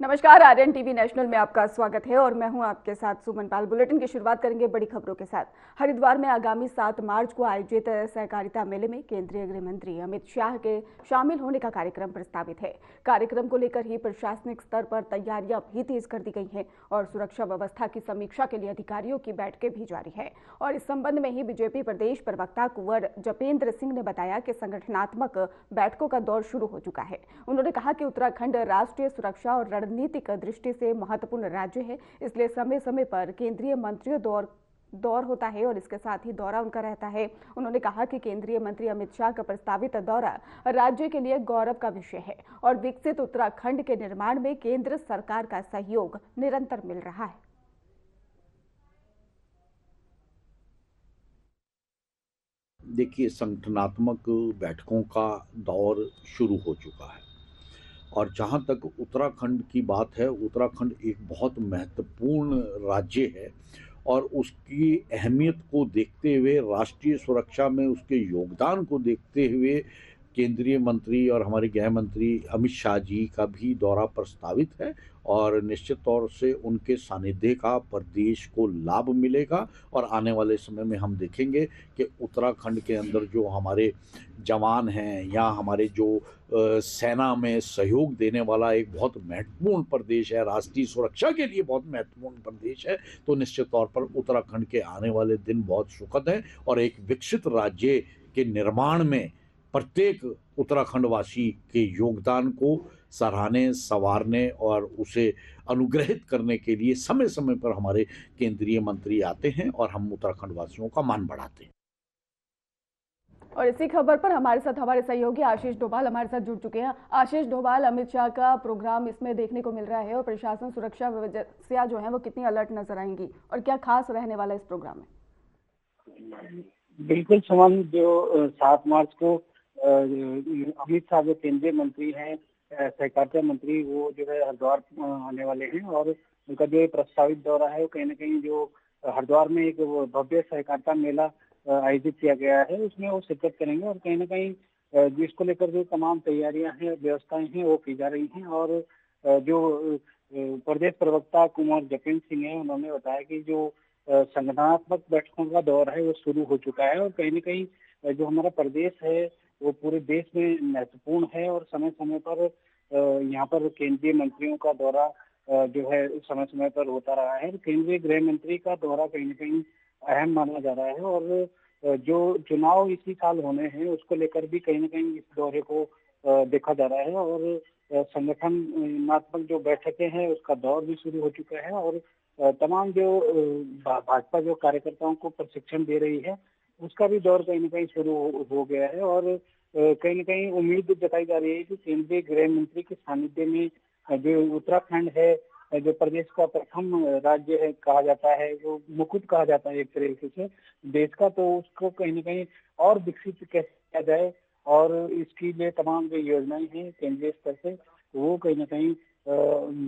नमस्कार, Aryan TV national में आपका स्वागत है और मैं हूं आपके साथ सुमन पाल। बुलेटिन की शुरुआत करेंगे बड़ी खबरों के साथ। हरिद्वार में आगामी 7 मार्च को आयोजित सहकारिता मेले में केंद्रीय गृह मंत्री अमित शाह के शामिल होने का कार्यक्रम प्रस्तावित है। कार्यक्रम को लेकर ही प्रशासनिक स्तर पर तैयारियां भी तेज कर दी गई हैं और सुरक्षा व्यवस्था की समीक्षा के लिए अधिकारियों की बैठकें भी जारी है। और इस संबंध में ही बीजेपी प्रदेश प्रवक्ता कुंवर जपेंद्र सिंह ने बताया कि संगठनात्मक बैठकों का दौर शुरू हो चुका है। उन्होंने कहा कि उत्तराखंड राष्ट्रीय सुरक्षा और रणनीतिक दृष्टि से महत्वपूर्ण राज्य है, इसलिए समय समय पर केंद्रीय मंत्रियों दौर होता है और इसके साथ ही दौरा उनका रहता है। उन्होंने कहा कि केंद्रीय मंत्री अमित शाह का प्रस्तावित दौरा राज्य के लिए गौरव का विषय है और विकसित उत्तराखंड के निर्माण में केंद्र सरकार का सहयोग निरंतर मिल रहा है। देखिए, संगठनात्मक बैठकों का दौर शुरू हो चुका है और जहाँ तक उत्तराखंड की बात है, उत्तराखंड एक बहुत महत्वपूर्ण राज्य है और उसकी अहमियत को देखते हुए, राष्ट्रीय सुरक्षा में उसके योगदान को देखते हुए केंद्रीय मंत्री और हमारे गृह मंत्री अमित शाह जी का भी दौरा प्रस्तावित है और निश्चित तौर से उनके सानिध्य का प्रदेश को लाभ मिलेगा और आने वाले समय में हम देखेंगे कि उत्तराखंड के अंदर जो हमारे जवान हैं या हमारे जो सेना में सहयोग देने वाला एक बहुत महत्वपूर्ण प्रदेश है, राष्ट्रीय सुरक्षा के लिए बहुत महत्वपूर्ण प्रदेश है, तो निश्चित तौर पर उत्तराखंड के आने वाले दिन बहुत सुखद हैं और एक विकसित राज्य के निर्माण में प्रत्येक उत्तराखंड वासी के योगदान को सराहने, संवारने और उसे अनुग्रहित करने के लिए समय समय पर हमारे केंद्रीय मंत्री आते हैं और हम उत्तराखंड वासियों का मान बढ़ाते हैं। और इसी खबर पर हमारे साथ हमारे सहयोगी आशीष डोभाल हमारे साथ जुड़ चुके हैं। आशीष डोभाल, अमित शाह का प्रोग्राम इसमें देखने को मिल रहा है और प्रशासन सुरक्षा व्यवस्था जो है वो कितनी अलर्ट नजर आएंगी और क्या खास रहने वाला है इस प्रोग्राम में? बिल्कुल सुमन, जो 7 मार्च को अमित शाह जो केंद्रीय मंत्री हैं, सहकारिता मंत्री, वो जो है हरिद्वार आने वाले हैं और उनका जो प्रस्तावित दौरा है वो कहीं ना कहीं जो हरिद्वार में एक भव्य सहकारिता मेला आयोजित किया गया है उसमें वो शिरकत करेंगे और कहीं ना कहीं जिसको लेकर जो तमाम तैयारियां हैं, व्यवस्थाएं हैं वो की जा रही हैं। और जो प्रदेश प्रवक्ता कुंवर जपेंद्र सिंह है, उन्होंने बताया कि जो संगठनात्मक बैठकों का दौर है वो शुरू हो चुका है और कहीं न कहीं जो हमारा प्रदेश है वो पूरे देश में महत्वपूर्ण है और समय समय पर यहाँ पर केंद्रीय मंत्रियों का दौरा जो है समय समय पर होता रहा है। केंद्रीय गृह मंत्री का दौरा कहीं न कहीं अहम माना जा रहा है और जो चुनाव इसी साल होने हैं उसको लेकर भी कहीं न कहीं इस दौरे को देखा जा रहा है और संगठनात्मक जो बैठकें हैं उसका दौर भी शुरू हो चुका है और तमाम जो भाजपा जो कार्यकर्ताओं को प्रशिक्षण दे रही है उसका भी दौर कहीं न कहीं शुरू हो गया है और कहीं न कहीं उम्मीद जताई जा रही है कि केंद्रीय गृह मंत्री के सानिध्य में जो उत्तराखंड है, जो प्रदेश का प्रथम राज्य है कहा जाता है, जो मुकुट कहा जाता है एक तरीके से देश का, तो उसको कहीं न कहीं और विकसित कैसे किया जाए और इसके लिए तमाम जो योजनाएं हैं केंद्रीय स्तर से वो कहीं न कहीं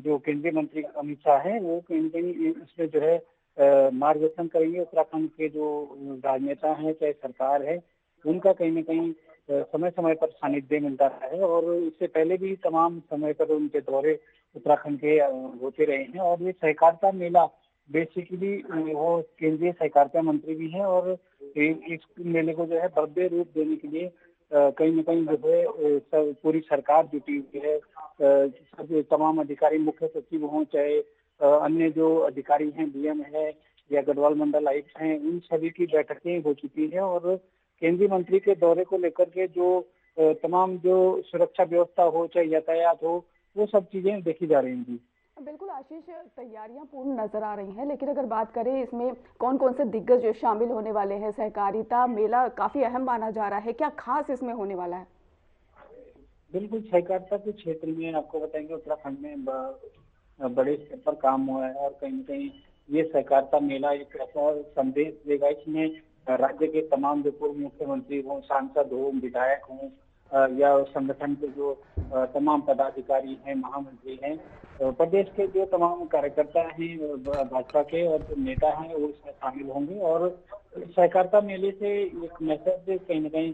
जो केंद्रीय मंत्री अमित शाह है वो कहीं न कहीं इसमें जो है मार्गदर्शन करेंगे। उत्तराखंड के जो राजनेता हैं, चाहे सरकार है, उनका कहीं न कहीं समय समय पर सानिध्य मिलता है और इससे पहले भी तमाम समय पर उनके दौरे उत्तराखंड के होते रहे हैं। और ये सहकारिता मेला बेसिकली वो केंद्रीय सहकारिता मंत्री भी हैं और इस मेले को जो है भव्य रूप देने के लिए कहीं न कहीं जो है पूरी सरकार जुटी हुई है। सब तमाम अधिकारी, मुख्य सचिव हों चाहे अन्य जो अधिकारी हैं, डीएम है या गढ़वाल मंडल आयुक्त हैं, उन सभी की बैठकें हो चुकी है और केंद्रीय मंत्री के दौरे को लेकर के जो तमाम जो सुरक्षा व्यवस्था हो चाहे यातायात हो, वो सब चीजें देखी जा रही हैं। बिल्कुल आशीष, तैयारियां पूर्ण नजर आ रही हैं, लेकिन अगर बात करें इसमें कौन कौन से दिग्गज शामिल होने वाले हैं? सहकारिता मेला काफी अहम माना जा रहा है, क्या खास इसमें होने वाला है? बिल्कुल, सहकारिता के क्षेत्र में आपको बताएंगे उत्तराखंड में बड़े स्तर पर काम हुआ है और कहीं न कहीं ये सहकारिता मेला एक ऐसा संदेश देगा, इसमें राज्य के तमाम जो पूर्व मुख्यमंत्री हों, सांसद हों, विधायक हों या संगठन के जो तमाम पदाधिकारी हैं, महामंत्री हैं, प्रदेश के जो तमाम कार्यकर्ता हैं भाजपा के और जो नेता हैं वो इसमें शामिल होंगे और सहकारिता मेले से एक मैसेज कहीं न कहीं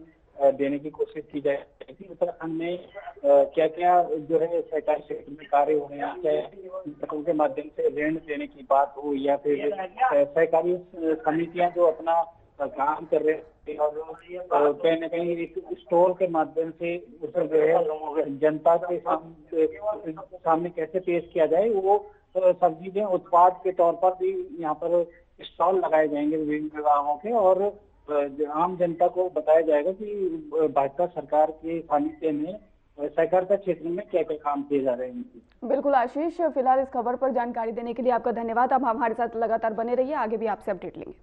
देने की कोशिश की जाएगी। उत्तराखंड में क्या क्या जो है सरकारी क्षेत्र में कार्य हो रहे हैं, चाहे उनके माध्यम से ऋण देने की बात हो या फिर सहकारी समितियां जो अपना काम कर रहे हैं और कहीं न कहीं एक स्टोर के माध्यम से उसे जो है जनता के सामने कैसे पेश किया जाए, वो सब चीजें उत्पाद के तौर पर भी यहाँ पर स्टॉल लगाए जाएंगे विभिन्न विभागों के, और आम जनता को बताया जाएगा कि भाजपा सरकार के सानिध्य में सहकारिता क्षेत्र में क्या क्या काम किए जा रहे हैं। बिल्कुल आशीष, फिलहाल इस खबर पर जानकारी देने के लिए आपका धन्यवाद। अब हमारे साथ लगातार बने रहिए, आगे भी आपसे अपडेट लेंगे।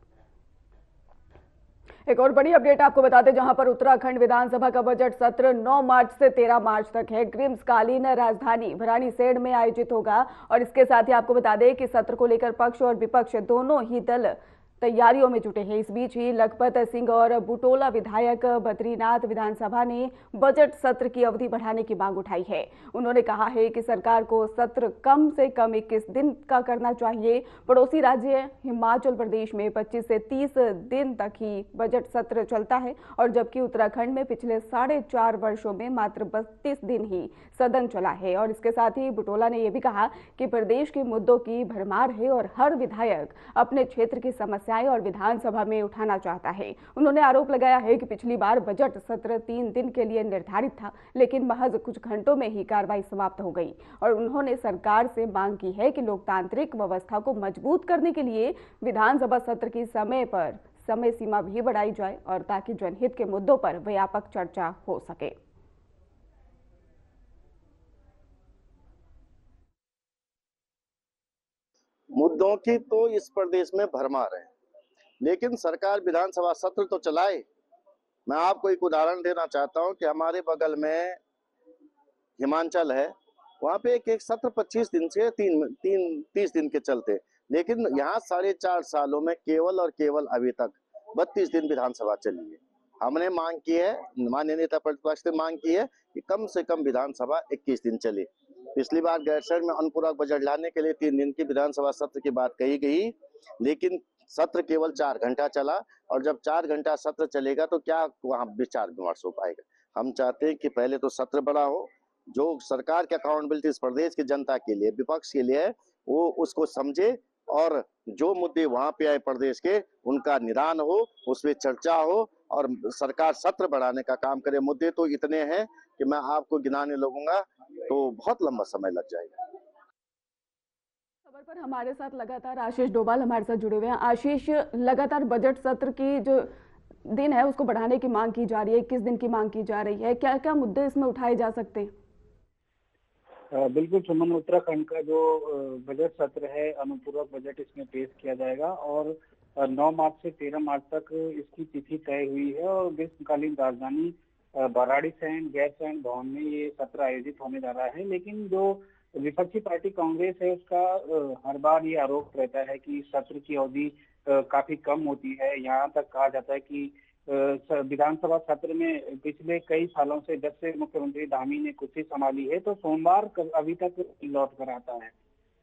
एक और बड़ी अपडेट आपको बता दें, जहां पर उत्तराखंड विधानसभा का बजट सत्र 9 मार्च से 13 मार्च तक है ग्रीष्मकालीन राजधानी भराड़ीसैंण में आयोजित होगा। और इसके साथ ही आपको बता दें कि सत्र को लेकर पक्ष और विपक्ष दोनों ही दल तैयारियों में जुटे हैं। इस बीच ही लखपत सिंह और बुटोला विधायक बद्रीनाथ विधानसभा ने बजट सत्र की अवधि बढ़ाने की मांग उठाई है। उन्होंने कहा है कि सरकार को सत्र कम से कम 21 दिन का करना चाहिए। पड़ोसी राज्य हिमाचल प्रदेश में 25 से 30 दिन तक ही बजट सत्र चलता है, और जबकि उत्तराखंड में पिछले 4.5 वर्षों में मात्र 32 दिन ही सदन चला है। और इसके साथ ही बुटोला ने यह भी कहा कि प्रदेश के मुद्दों की भरमार है और हर विधायक अपने क्षेत्र की समस्या और विधानसभा में उठाना चाहता है। उन्होंने आरोप लगाया है कि पिछली बार बजट सत्र 3 दिन के लिए निर्धारित था, लेकिन महज कुछ घंटों में ही कार्रवाई समाप्त हो गई। और उन्होंने सरकार से मांग की है कि लोकतांत्रिक व्यवस्था को मजबूत करने के लिए विधानसभा सत्र की समय सीमा भी बढ़ाई जाए, और ताकि जनहित के मुद्दों पर व्यापक चर्चा हो सके। मुद्दों की तो इस प्रदेश में भरमार है, लेकिन सरकार विधानसभा सत्र तो चलाए। मैं आपको एक उदाहरण देना चाहता हूं कि हमारे बगल में हिमाचल है, वहां पे एक सत्र 25 दिन से 30 दिन के चलते, लेकिन यहाँ 4.5 सालों में केवल और केवल अभी तक 32 दिन विधानसभा चली है। हमने मांग की है, माननीय नेता प्रतिपक्ष ने मांग की है कि कम से कम विधानसभा 21 दिन चले। पिछली बार गैरसैंण में अनुपूरक बजट लाने के लिए 3 दिन की विधानसभा सत्र की बात कही गई, लेकिन सत्र केवल 4 घंटा चला, और जब 4 घंटा सत्र चलेगा तो क्या वहां विचार विमर्श हो पाएगा। हम चाहते हैं कि पहले तो सत्र बड़ा हो, जो सरकार की अकाउंटेबिलिटी इस प्रदेश की जनता के लिए, विपक्ष के लिए है, वो उसको समझे, और जो मुद्दे वहां पे आए प्रदेश के, उनका निदान हो, उसमें चर्चा हो, और सरकार सत्र बढ़ाने का काम करे। मुद्दे तो इतने हैं कि मैं आपको गिनाने लगूंगा तो बहुत लंबा समय लग जाएगा। खबर पर हमारे साथ लगातार आशीष डोभाल हमारे साथ जुड़े हुए हैं। आशीष, लगातार बजट सत्र की जो दिन है उसको बढ़ाने की मांग की जा रही है, 21 दिन की मांग की जा रही है, क्या क्या मुद्दे इसमें उठाए जा सकते हैं? बिल्कुल सुमन, उत्तराखंड का जो बजट सत्र है, अनुपूरक बजट इसमें पेश किया जाएगा, और 9 मार्च से 13 मार्च तक इसकी तिथि तय हुई है। और ग्रीष्मकालीन राजधानी भराड़ीसैंण गैरसैंण भवन में ये सत्र आयोजित होने जा रहा है। लेकिन जो विपक्षी पार्टी कांग्रेस है, उसका हर बार ये आरोप रहता है कि सत्र की अवधि काफी कम होती है। यहाँ तक कहा जाता है कि विधानसभा सत्र में पिछले कई सालों से, जब से मुख्यमंत्री धामी ने कुर्सी संभाली है, तो सोमवार अभी तक लौट कर आता है,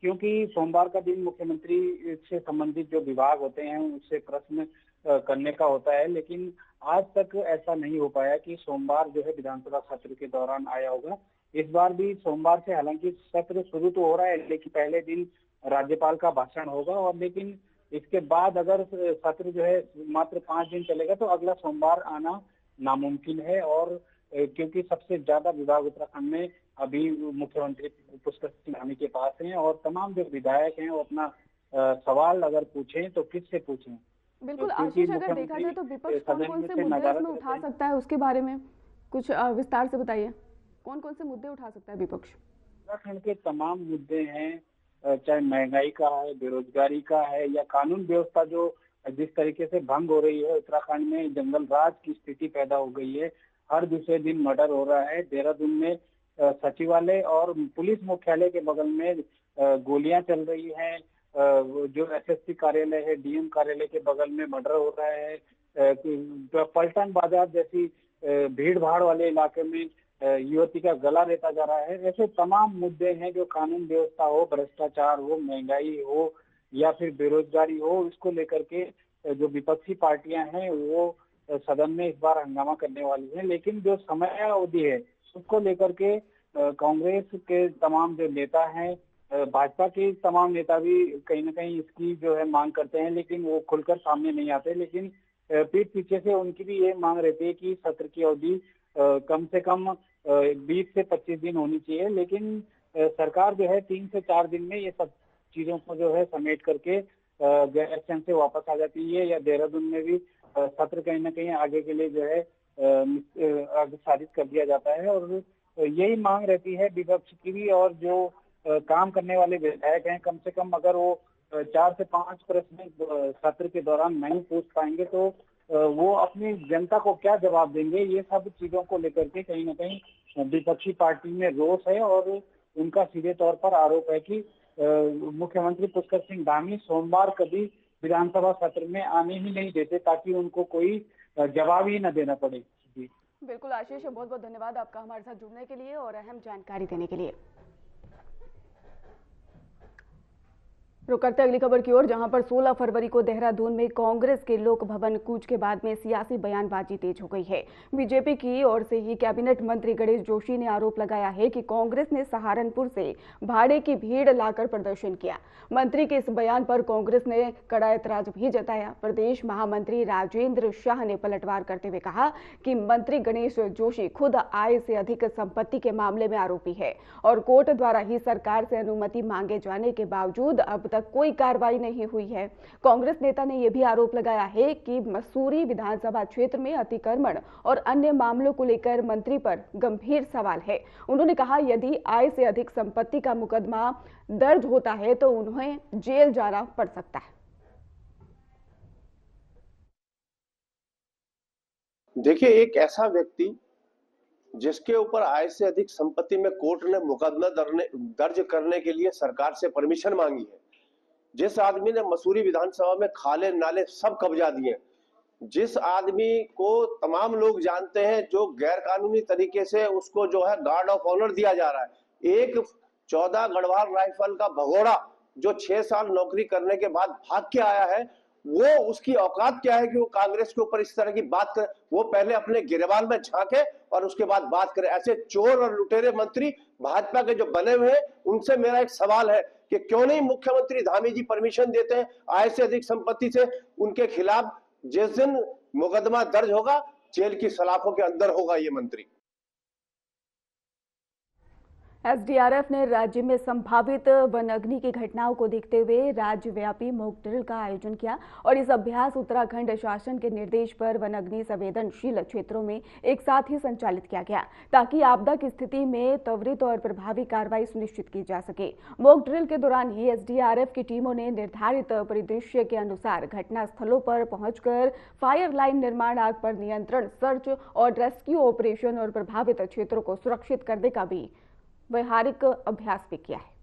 क्योंकि सोमवार का दिन मुख्यमंत्री से संबंधित जो विभाग होते हैं उससे प्रश्न करने का होता है। लेकिन आज तक ऐसा नहीं हो पाया कि सोमवार जो है विधानसभा सत्र के दौरान आया होगा। इस बार भी सोमवार से हालांकि सत्र शुरू तो हो रहा है, लेकिन पहले दिन राज्यपाल का भाषण होगा, और लेकिन इसके बाद अगर सत्र जो है मात्र 5 दिन चलेगा तो अगला सोमवार आना नामुमकिन है। और क्योंकि सबसे ज्यादा विभाग उत्तराखंड में अभी मुख्यमंत्री पुष्कर सिंह धामी के पास हैं, और तमाम जो विधायक हैं वो अपना सवाल अगर पूछें तो किससे पूछें। बिल्कुल आशीष, अगर देखा जाए तो विपक्ष कौन कौन से मुद्दे इसमें उठा सकता है, उसके बारे में कुछ विस्तार से बताइए। कौन कौन से मुद्दे उठा सकता है विपक्ष? उत्तराखंड के तमाम मुद्दे हैं, चाहे महंगाई का है, बेरोजगारी का है, या कानून व्यवस्था जो जिस तरीके से भंग हो रही है। उत्तराखंड में जंगल राज की स्थिति पैदा हो गई है, हर दूसरे दिन मर्डर हो रहा है। देहरादून में सचिवालय और पुलिस मुख्यालय के बगल में गोलियां चल रही हैं। जो एसएसपी कार्यालय है, डीएम कार्यालय के बगल में मर्डर हो रहा है। पलटन बाजार जैसी भीड़ भाड़ वाले इलाके में युवती का गला रेता जा रहा है। ऐसे तमाम मुद्दे हैं जो कानून व्यवस्था हो, भ्रष्टाचार हो, महंगाई हो, या फिर बेरोजगारी हो, इसको लेकर के जो विपक्षी पार्टियां हैं वो अपना सवाल अगर पूछें तो किससे पूछें। बिल्कुल आशीष, अगर देखा जाए तो विपक्ष कौन कौन से मुद्दे उठा सकता है, उसके बारे में कुछ विस्तार से बताइए। कौन कौन से मुद्दे उठा सकता है विपक्ष? उत्तराखंड के तमाम मुद्दे हैं, चाहे महंगाई का है, बेरोजगारी हो, या फिर सदन में इस बार हंगामा करने वाली है। लेकिन जो समय अवधि है उसको लेकर के कांग्रेस के तमाम जो नेता हैं, भाजपा के तमाम नेता भी कहीं ना कहीं इसकी जो है मांग करते हैं, लेकिन वो खुलकर सामने नहीं आते। लेकिन पीठ पीछे से उनकी भी ये मांग रहती है कि सत्र की अवधि कम से कम 20 से 25 दिन होनी चाहिए। लेकिन सरकार जो है 3 से 4 दिन में ये सब चीजों को जो है समेट करके गैरसैंण से वापस आ जाती है, या देहरादून में भी सत्र कहीं ना कहीं आगे के लिए जो है अग्रसारित कर दिया जाता है। और यही मांग रहती है विपक्ष की भी, और जो काम करने वाले विधायक हैं, कम से कम अगर वो 4 से 5 प्रश्न सत्र के दौरान नहीं पूछ पाएंगे तो वो अपनी जनता को क्या जवाब देंगे। ये सब चीजों को लेकर के कहीं ना कहीं विपक्षी पार्टी में रोष है, और उनका सीधे तौर पर आरोप है कि मुख्यमंत्री पुष्कर सिंह धामी सोमवार कभी विधानसभा सत्र में आने ही नहीं देते, ताकि उनको कोई जवाब ही न देना पड़े। जी बिल्कुल आशीष, बहुत बहुत धन्यवाद आपका हमारे साथ जुड़ने के लिए और अहम जानकारी देने के लिए। रुक करते अगली खबर की ओर, जहां पर 16 फरवरी को देहरादून में कांग्रेस के लोक भवन कूच के बाद में सियासी बयानबाजी तेज हो गई है। बीजेपी की ओर से ही कैबिनेट मंत्री गणेश जोशी ने आरोप लगाया है कि कांग्रेस ने सहारनपुर से भाड़े की भीड़ लाकर प्रदर्शन किया। मंत्री के इस बयान पर कांग्रेस ने कड़ा ऐतराज भी जताया। प्रदेश महामंत्री राजेंद्र शाह ने पलटवार करते हुए कहा कि मंत्री गणेश जोशी खुद आय से अधिक संपत्ति के मामले में आरोपी है और कोर्ट द्वारा ही सरकार से अनुमति मांगे जाने के बावजूद अब कोई कार्रवाई नहीं हुई है। कांग्रेस नेता ने यह भी आरोप लगाया है कि मसूरी विधानसभा क्षेत्र में अतिक्रमण और अन्य मामलों को लेकर मंत्री पर गंभीर सवाल है। उन्होंने कहा यदि आय से अधिक संपत्ति का मुकदमा दर्ज होता है तो उन्हें जेल जाना पड़ सकता है। देखिए, एक ऐसा व्यक्ति जिसके ऊपर आय से अधिक संपत्ति में कोर्ट ने मुकदमा दर्ज करने के लिए सरकार से परमिशन मांगी है, जिस आदमी ने मसूरी विधानसभा में खाले नाले सब कब्जा दिए, जिस आदमी को तमाम लोग जानते हैं, जो गैर कानूनी तरीके से उसको जो है गार्ड ऑफ ऑनर दिया जा रहा है, एक 14 गढ़वाल राइफल का भगोड़ा जो 6 साल नौकरी करने के बाद भाग के आया है, वो उसकी औकात क्या है कि वो कांग्रेस के ऊपर इस तरह की बात करे। वो पहले अपने गिरबान में झांके और उसके बाद बात करे। ऐसे चोर और लुटेरे मंत्री भाजपा के जो बने हुए हैं, उनसे मेरा एक सवाल है कि क्यों नहीं मुख्यमंत्री धामी जी परमिशन देते हैं आय से अधिक संपत्ति से उनके खिलाफ जिस दिन मुकदमा दर्ज होगा जेल की सलाखों के अंदर होगा ये मंत्री। एसडीआरएफ ने राज्य में संभावित वनाग्नि की घटनाओं को देखते हुए राज्यव्यापी मॉक ड्रिल का आयोजन किया और इस अभ्यास उत्तराखंड शासन के निर्देश पर वनाग्नि संवेदनशील क्षेत्रों में एक साथ ही संचालित किया गया ताकि आपदा की स्थिति में त्वरित और प्रभावी कार्रवाई सुनिश्चित की जा सके। मॉक ड्रिल के दौरान ही एसडीआरएफ की टीमों ने निर्धारित परिदृश्य के अनुसार घटना स्थलों पर पहुंचकर फायर लाइन निर्माण, आग पर नियंत्रण, सर्च और रेस्क्यू ऑपरेशन और प्रभावित क्षेत्रों को सुरक्षित करने का भी व्यवहारिक अभ्यास भी किया है।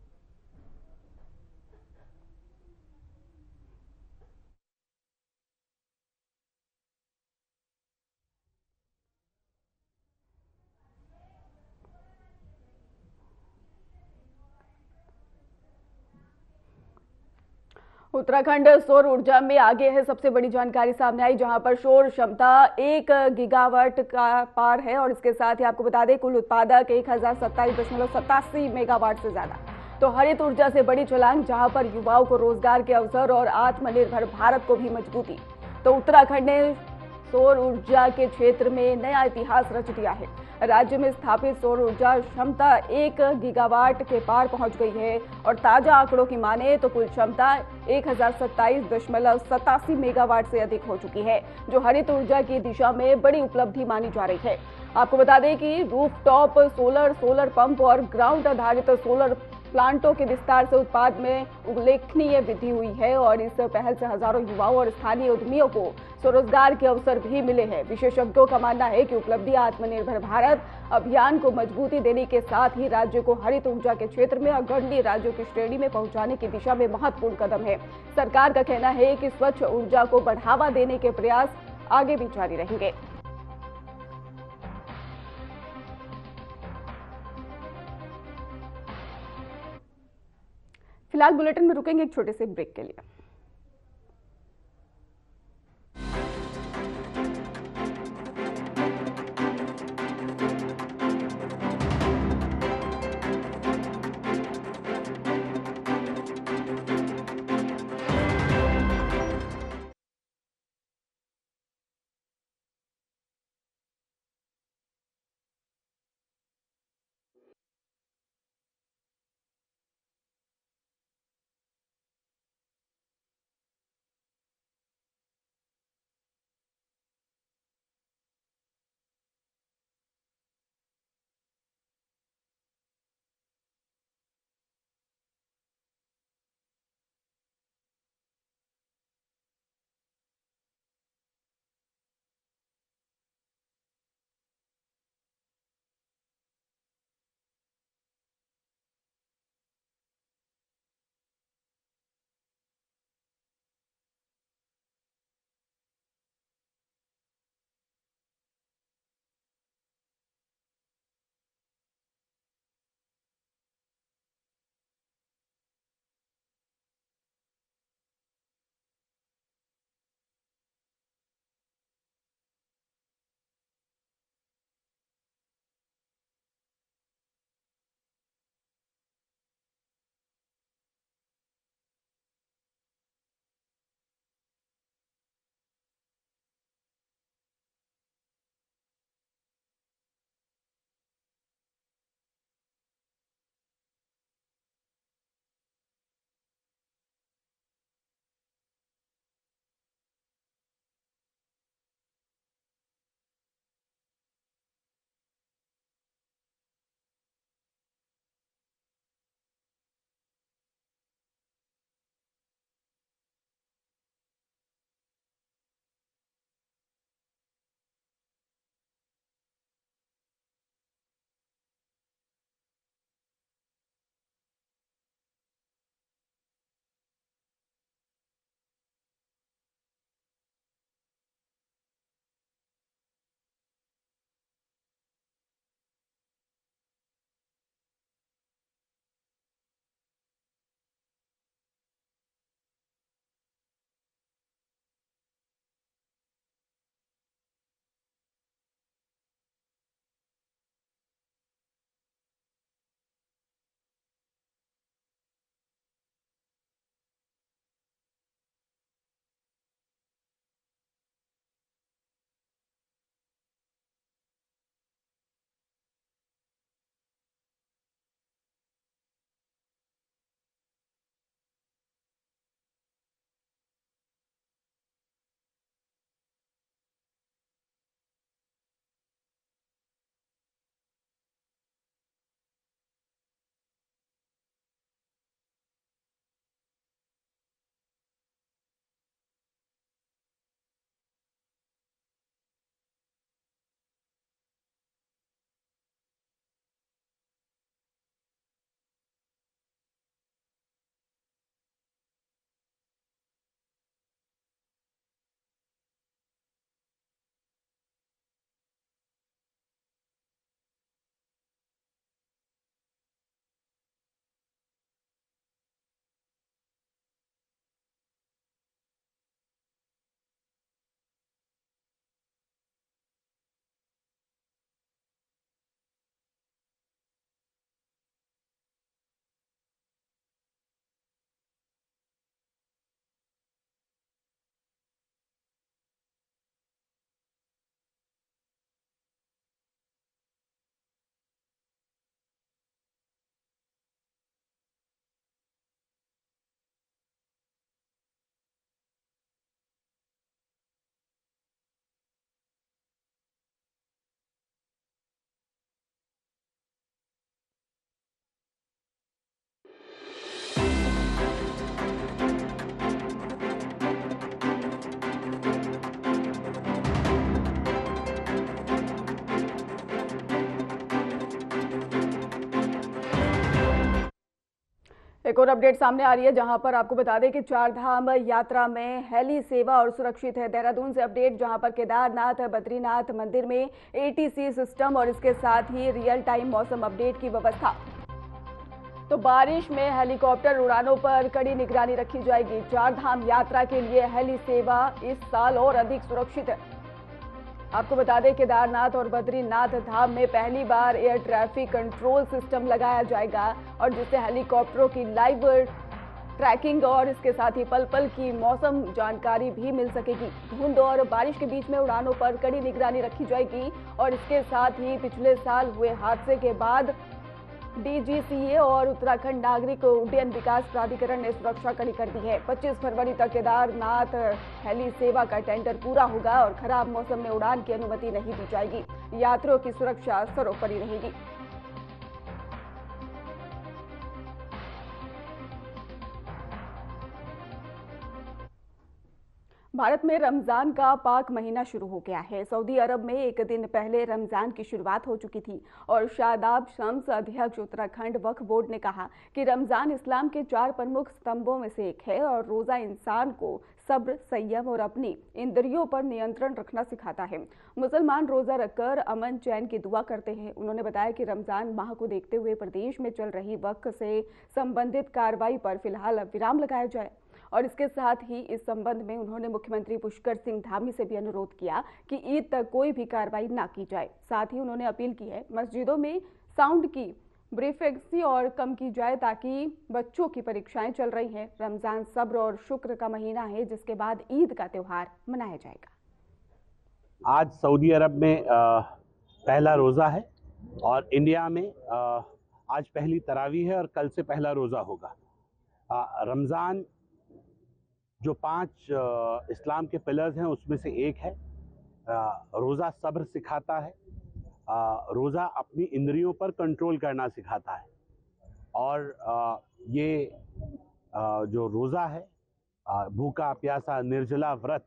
उत्तराखंड सौर ऊर्जा में आगे है सबसे बड़ी जानकारी सामने आई, जहां पर सौर क्षमता 1 गीगावाट का पार है और इसके साथ ही आपको बता दें कुल उत्पादक 1027.87 मेगावाट से ज्यादा। तो हरित ऊर्जा से बड़ी छलांग, जहां पर युवाओं को रोजगार के अवसर और आत्मनिर्भर भारत को भी मजबूती। तो उत्तराखंड ने सौर ऊर्जा के क्षेत्र में नया इतिहास रच दिया है। राज्य में स्थापित सौर ऊर्जा क्षमता 1 गीगावाट के पार पहुंच गई है और ताजा आंकड़ों की माने तो कुल क्षमता 1027.87 मेगावाट से अधिक हो चुकी है, जो हरित ऊर्जा की दिशा में बड़ी उपलब्धि मानी जा रही है। आपको बता दें कि रूफटॉप सोलर पंप और ग्राउंड आधारित सोलर प्लांटों के विस्तार से उत्पाद में उल्लेखनीय वृद्धि हुई है और इस पहल से हजारों युवाओं और स्थानीय उद्यमियों को स्वरोजगार के अवसर भी मिले हैं। विशेषज्ञों का मानना है कि उपलब्धि आत्मनिर्भर भारत अभियान को मजबूती देने के साथ ही राज्य को हरित ऊर्जा के क्षेत्र में अग्रणी राज्यों की श्रेणी में पहुंचाने की दिशा में महत्वपूर्ण कदम है। सरकार का कहना है कि स्वच्छ ऊर्जा को बढ़ावा देने के प्रयास आगे भी जारी रहेंगे। फिलहाल बुलेटिन में रुकेंगे एक छोटे से ब्रेक के लिए। एक और अपडेट सामने आ रही है, जहां पर आपको बता दें कि चार धाम यात्रा में हेली सेवा और सुरक्षित है। देहरादून से अपडेट, जहां पर केदारनाथ बद्रीनाथ मंदिर में एटीसी सिस्टम और इसके साथ ही रियल टाइम मौसम अपडेट की व्यवस्था। तो बारिश में हेलीकॉप्टर उड़ानों पर कड़ी निगरानी रखी जाएगी। चार धाम यात्रा के लिए हेली सेवा इस साल और अधिक सुरक्षित है। आपको बता दें, केदारनाथ और बद्रीनाथ धाम में पहली बार एयर ट्रैफिक कंट्रोल सिस्टम लगाया जाएगा और जिससे हेलीकॉप्टरों की लाइव ट्रैकिंग और इसके साथ ही पल पल की मौसम जानकारी भी मिल सकेगी। धुंध और बारिश के बीच में उड़ानों पर कड़ी निगरानी रखी जाएगी और इसके साथ ही पिछले साल हुए हादसे के बाद डीजीसीए और उत्तराखंड नागरिक उड्डयन विकास प्राधिकरण ने सुरक्षा कड़ी कर दी है। 25 फरवरी तक केदारनाथ हेली सेवा का टेंडर पूरा होगा और खराब मौसम में उड़ान की अनुमति नहीं दी जाएगी। यात्रियों की सुरक्षा सर्वोपरि रहेगी। भारत में रमजान का पाक महीना शुरू हो गया है। सऊदी अरब में एक दिन पहले रमजान की शुरुआत हो चुकी थी और शादाब शम्स अध्यक्ष उत्तराखंड वक्फ बोर्ड ने कहा कि रमजान इस्लाम के 4 प्रमुख स्तंभों में से एक है और रोजा इंसान को सब्र, संयम और अपनी इंद्रियों पर नियंत्रण रखना सिखाता है। मुसलमान रोजा रखकर अमन चैन की दुआ करते हैं। उन्होंने बताया कि रमजान माह को देखते हुए प्रदेश में चल रही वक्फ से संबंधित कार्रवाई पर फिलहाल विराम लगाया जाए और इसके साथ ही इस संबंध में उन्होंने मुख्यमंत्री पुष्कर सिंह धामी से भी अनुरोध किया कि ईद तक कोई भी कार्रवाई ना की जाए। साथ ही उन्होंने अपील की है मस्जिदों में साउंड की ब्रीफ्रिक्वेंसी और कम की जाए ताकि बच्चों की परीक्षाएं चल रही हैं। रमजान सब्र और शुक्र का महीना है जिसके बाद ईद का त्योहार मनाया जाएगा। आज सऊदी अरब में पहला रोज़ा है और इंडिया में आज पहली तरावी है और कल से पहला रोज़ा होगा। रमज़ान जो 5 इस्लाम के पिलर्स हैं उसमें से एक है। रोज़ा सब्र सिखाता है, रोज़ा अपनी इंद्रियों पर कंट्रोल करना सिखाता है और ये जो रोज़ा है भूखा प्यासा निर्जला व्रत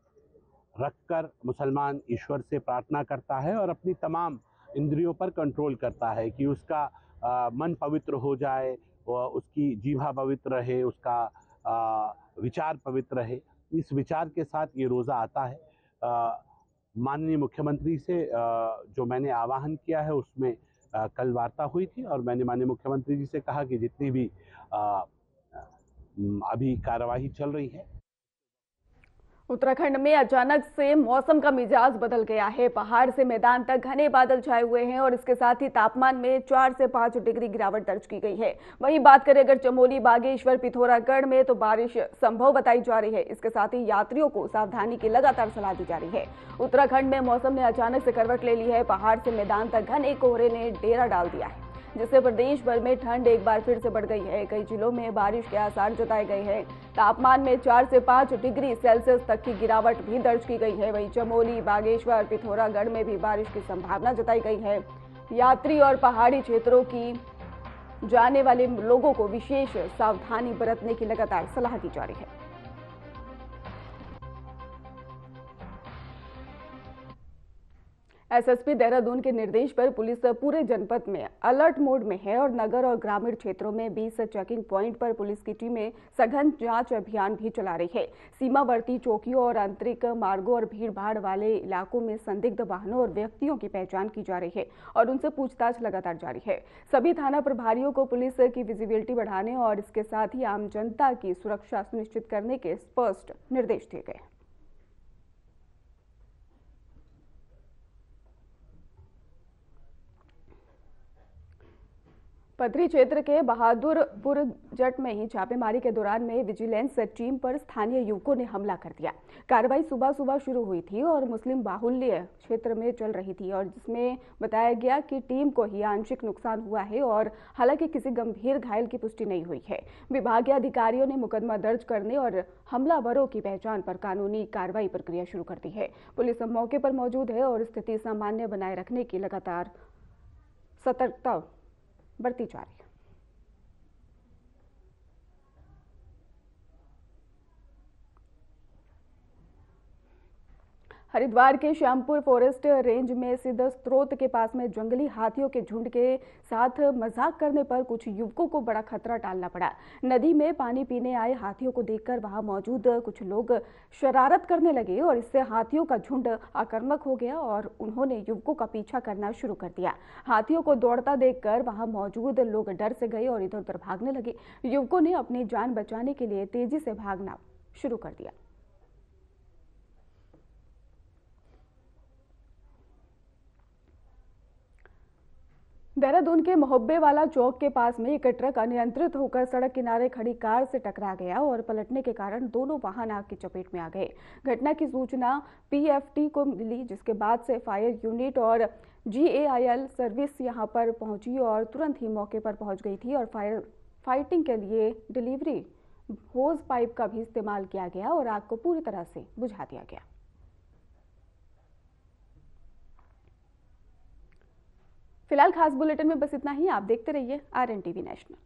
रखकर मुसलमान ईश्वर से प्रार्थना करता है और अपनी तमाम इंद्रियों पर कंट्रोल करता है कि उसका मन पवित्र हो जाए, उसकी जीवा पवित्र रहे, उसका विचार पवित्र रहे। इस विचार के साथ ये रोज़ा आता है। माननीय मुख्यमंत्री से जो मैंने आह्वान किया है उसमें कल वार्ता हुई थी और मैंने माननीय मुख्यमंत्री जी से कहा कि जितनी भी अभी कार्यवाही चल रही है। उत्तराखंड में अचानक से मौसम का मिजाज बदल गया है। पहाड़ से मैदान तक घने बादल छाए हुए हैं और इसके साथ ही तापमान में 4 से 5 डिग्री गिरावट दर्ज की गई है। वहीं बात करें अगर चमोली, बागेश्वर, पिथौरागढ़ में तो बारिश संभव बताई जा रही है। इसके साथ ही यात्रियों को सावधानी की लगातार सलाह दी जा रही है। उत्तराखंड में मौसम ने अचानक से करवट ले ली है। पहाड़ से मैदान तक घने कोहरे ने डेरा डाल दिया है जिससे प्रदेश भर में ठंड एक बार फिर से बढ़ गई है। कई जिलों में बारिश के आसार जताए गए हैं। तापमान में 4 से 5 डिग्री सेल्सियस तक की गिरावट भी दर्ज की गई है। वहीं चमोली, बागेश्वर, पिथौरागढ़ में भी बारिश की संभावना जताई गई है। यात्री और पहाड़ी क्षेत्रों की जाने वाले लोगों को विशेष सावधानी बरतने की लगातार सलाह दी जा रही है। एसएसपी देहरादून के निर्देश पर पुलिस पूरे जनपद में अलर्ट मोड में है और नगर और ग्रामीण क्षेत्रों में 20 चेकिंग पॉइंट पर पुलिस की टीमें सघन जांच अभियान भी चला रही है। सीमावर्ती चौकियों और आंतरिक मार्गों और भीड़भाड़ वाले इलाकों में संदिग्ध वाहनों और व्यक्तियों की पहचान की जा रही है और उनसे पूछताछ लगातार जारी है। सभी थाना प्रभारियों को पुलिस की विजिबिलिटी बढ़ाने और इसके साथ ही आम जनता की सुरक्षा सुनिश्चित करने के स्पष्ट निर्देश दिए गए। पथरी क्षेत्र के बहादुरपुर जट में ही छापेमारी के दौरान में विजिलेंस टीम पर स्थानीय युवकों ने हमला कर दिया। कार्रवाई सुबह सुबह शुरू हुई थी और मुस्लिम बाहुल्य क्षेत्र में चल रही थी और जिसमें बताया गया कि टीम को ही आंशिक नुकसान हुआ है और हालांकि किसी गंभीर घायल की पुष्टि नहीं हुई है। विभागीय अधिकारियों ने मुकदमा दर्ज करने और हमलावरों की पहचान पर कानूनी कार्रवाई प्रक्रिया शुरू कर दी है। पुलिस मौके पर मौजूद है और स्थिति सामान्य बनाए रखने की लगातार सतर्कता बढ़ती जा रही है। हरिद्वार के श्यामपुर फॉरेस्ट रेंज में स्थित स्रोत के पास में जंगली हाथियों के झुंड के साथ मजाक करने पर कुछ युवकों को बड़ा खतरा टालना पड़ा। नदी में पानी पीने आए हाथियों को देखकर वहां मौजूद कुछ लोग शरारत करने लगे और इससे हाथियों का झुंड आक्रामक हो गया और उन्होंने युवकों का पीछा करना शुरू कर दिया। हाथियों को दौड़ता देखकर वहां मौजूद लोग डर से गए और इधर उधर भागने लगे। युवकों ने अपनी जान बचाने के लिए तेजी से भागना शुरू कर दिया। देहरादून के मोहब्बे वाला चौक के पास में एक ट्रक अनियंत्रित होकर सड़क किनारे खड़ी कार से टकरा गया और पलटने के कारण दोनों वाहन आग की चपेट में आ गए। घटना की सूचना पीएफटी को मिली, जिसके बाद से फायर यूनिट और GAIL सर्विस यहां पर पहुंची और तुरंत ही मौके पर पहुंच गई थी और फाइटिंग के लिए डिलीवरी होज पाइप का भी इस्तेमाल किया गया और आग को पूरी तरह से बुझा दिया गया। फिलहाल खास बुलेटिन में बस इतना ही। आप देखते रहिए RNTV नेशनल।